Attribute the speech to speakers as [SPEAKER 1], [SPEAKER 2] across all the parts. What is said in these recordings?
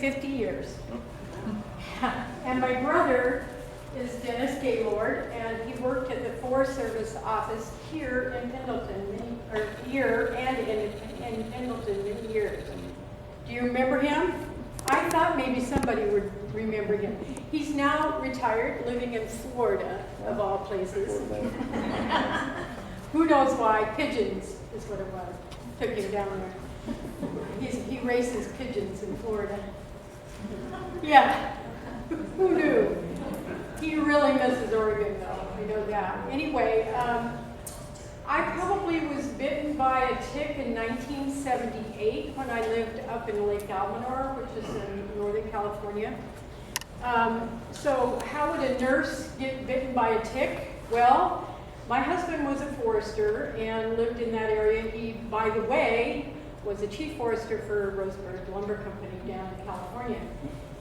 [SPEAKER 1] 50 years. And my brother is Dennis Gaylord, and he worked at the Forest Service office here in Pendleton, in Pendleton many years. Do you remember him? I thought maybe somebody would remember him. He's now retired, living in Florida, of all places. Who knows why? Pigeons is what it was. Took him down there. He races pigeons in Florida. Yeah, who knew? He really misses Oregon, though, I know that. Anyway, I probably was bitten by a tick in 1978 when I lived up in Lake Almanor, which is in Northern California. So how would a nurse get bitten by a tick? Well, my husband was a forester and lived in that area. He, by the way, was a chief forester for Roseburg Lumber Company down in California.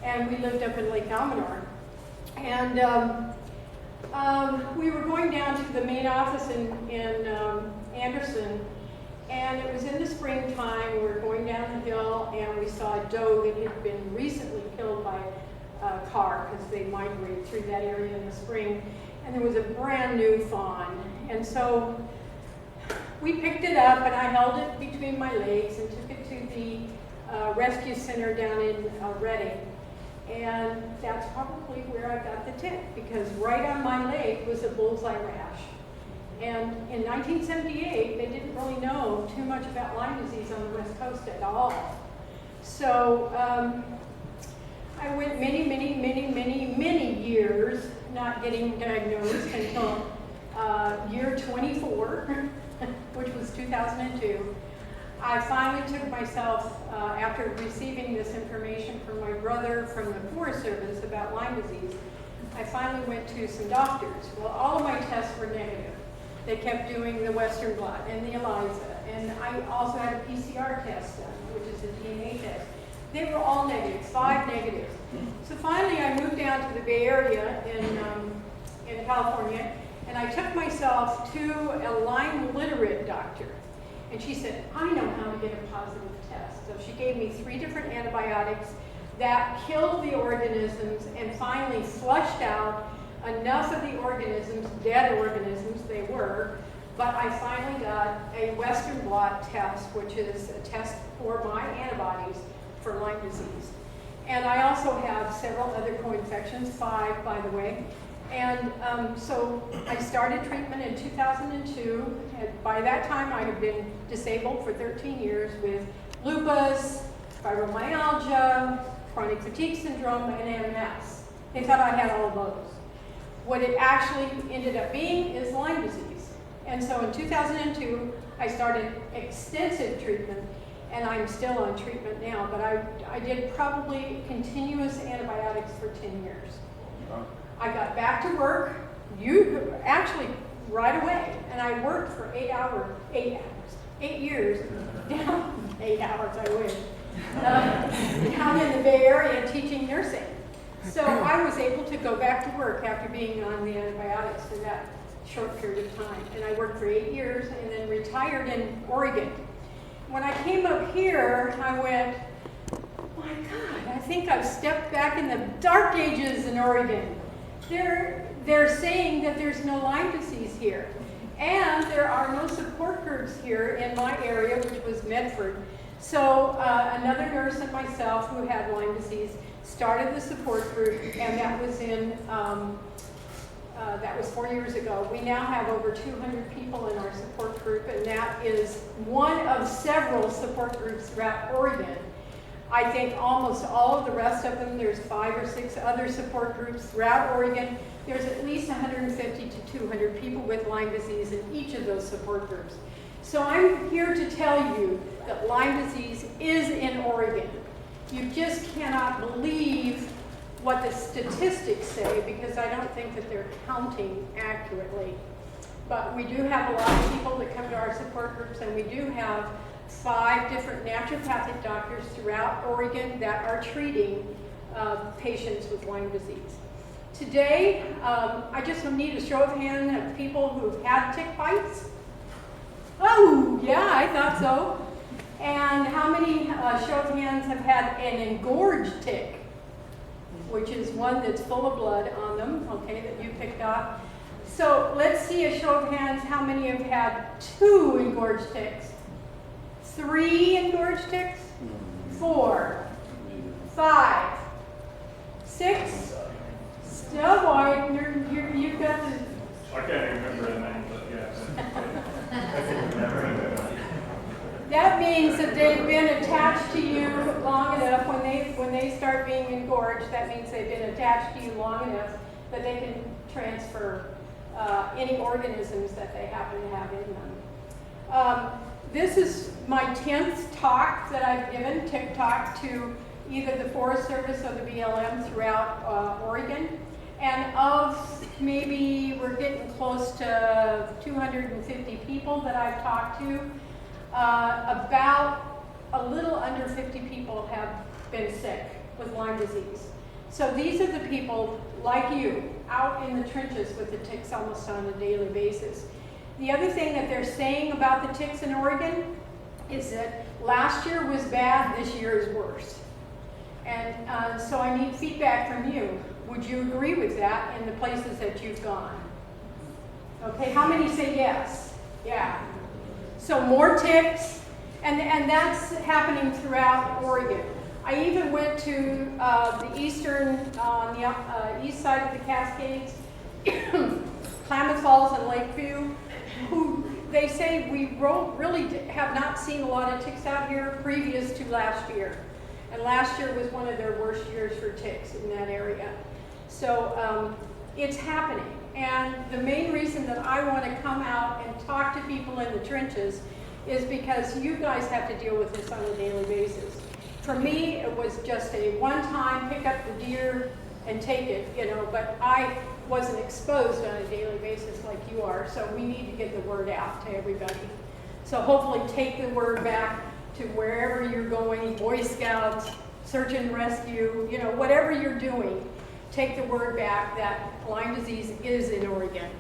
[SPEAKER 1] And we lived up in Lake Almanor. And we were going down to the main office in Anderson, and it was in the springtime. We were going down the hill, and we saw a doe that had been recently killed by a car, because they migrate through that area in the spring. And there was a brand new fawn. And so we picked it up, and I held it between my legs and took it to the rescue center down in Redding. And that's probably where I got the tick, because right on my leg was a bullseye rash. And in 1978, they didn't really know too much about Lyme disease on the West Coast at all. So I went many years not getting diagnosed until year 24, which was 2002. I finally took myself, after receiving this information from my brother from the Forest Service about Lyme disease, I finally went to some doctors. Well, all of my tests were negative. They kept doing the Western blot and the ELISA, and I also had a PCR test done, which is a DNA test. They were all negatives, 5 negatives. So finally I moved down to the Bay Area in California, and I took myself to a Lyme literate doctor. And she said, I know how to get a positive test. So she gave me 3 different antibiotics that killed the organisms and finally flushed out enough of the organisms, dead organisms they were, but I finally got a Western blot test, which is a test for my antibodies for Lyme disease. And I also have several other co-infections, 5 by the way. And so I started treatment in 2002. And by that time, I had been disabled for 13 years with lupus, fibromyalgia, chronic fatigue syndrome, and MS. They thought I had all of those. What it actually ended up being is Lyme disease. And so in 2002, I started extensive treatment, and I'm still on treatment now, but I did probably continuous antibiotics for 10 years. I got back to work, actually right away, and I worked for 8 years, down 8 hours, I wish, down in the Bay Area teaching nursing. So I was able to go back to work after being on the antibiotics for that short period of time. And I worked for 8 years and then retired in Oregon. When I came up here, I went, my God, I think I've stepped back in the dark ages in Oregon. They're saying that there's no Lyme disease here. And there are no support groups here in my area, which was Medford. So another nurse and myself who had Lyme disease started the support group, and that was that was 4 years ago. We now have over 200 people in our support group, and that is one of several support groups throughout Oregon. I think almost all of the rest of them, there's 5 or 6 other support groups throughout Oregon. There's at least 150 to 200 people with Lyme disease in each of those support groups. So I'm here to tell you that Lyme disease is in Oregon. You just cannot believe what the statistics say, because I don't think that they're counting accurately. But we do have a lot of people that come to our support groups, and we do have 5 different naturopathic doctors throughout Oregon that are treating patients with Lyme disease. Today, I just need a show of hands of people who've had tick bites. Oh, yeah, I thought so. And how many, show of hands, have had an engorged tick, which is one that's full of blood on them, okay, that you picked up. So let's see a show of hands, how many have had 2 engorged ticks? 3 engorged ticks? 4, 5, 6. Still, boy, you've got the.
[SPEAKER 2] I can't remember the name, but yes.
[SPEAKER 1] That means that they've been attached to you long enough. When they start being engorged, that means they've been attached to you long enough that they can transfer any organisms that they happen to have in them. This is my 10th talk that I've given, tick talk, to either the Forest Service or the BLM throughout Oregon. And of maybe, we're getting close to 250 people that I've talked to, about a little under 50 people have been sick with Lyme disease. So these are the people like you, out in the trenches with the ticks almost on a daily basis. The other thing that they're saying about the ticks in Oregon is that last year was bad, this year is worse. And so I need feedback from you. Would you agree with that in the places that you've gone? Okay, how many say yes? Yeah. So more ticks, and that's happening throughout Oregon. I even went to the eastern, on the east side of the Cascades, Klamath Falls and Lakeview, who they say we really have not seen a lot of ticks out here previous to last year. And last year was one of their worst years for ticks in that area. So it's happening. And the main reason that I want to come out and talk to people in the trenches is because you guys have to deal with this on a daily basis. For me, it was just a one-time pick up the deer and take it, you know, but I wasn't exposed on a daily basis like you are, so we need to get the word out to everybody. So hopefully take the word back to wherever you're going, Boy Scouts, search and rescue, you know, whatever you're doing, take the word back that Lyme disease is in Oregon.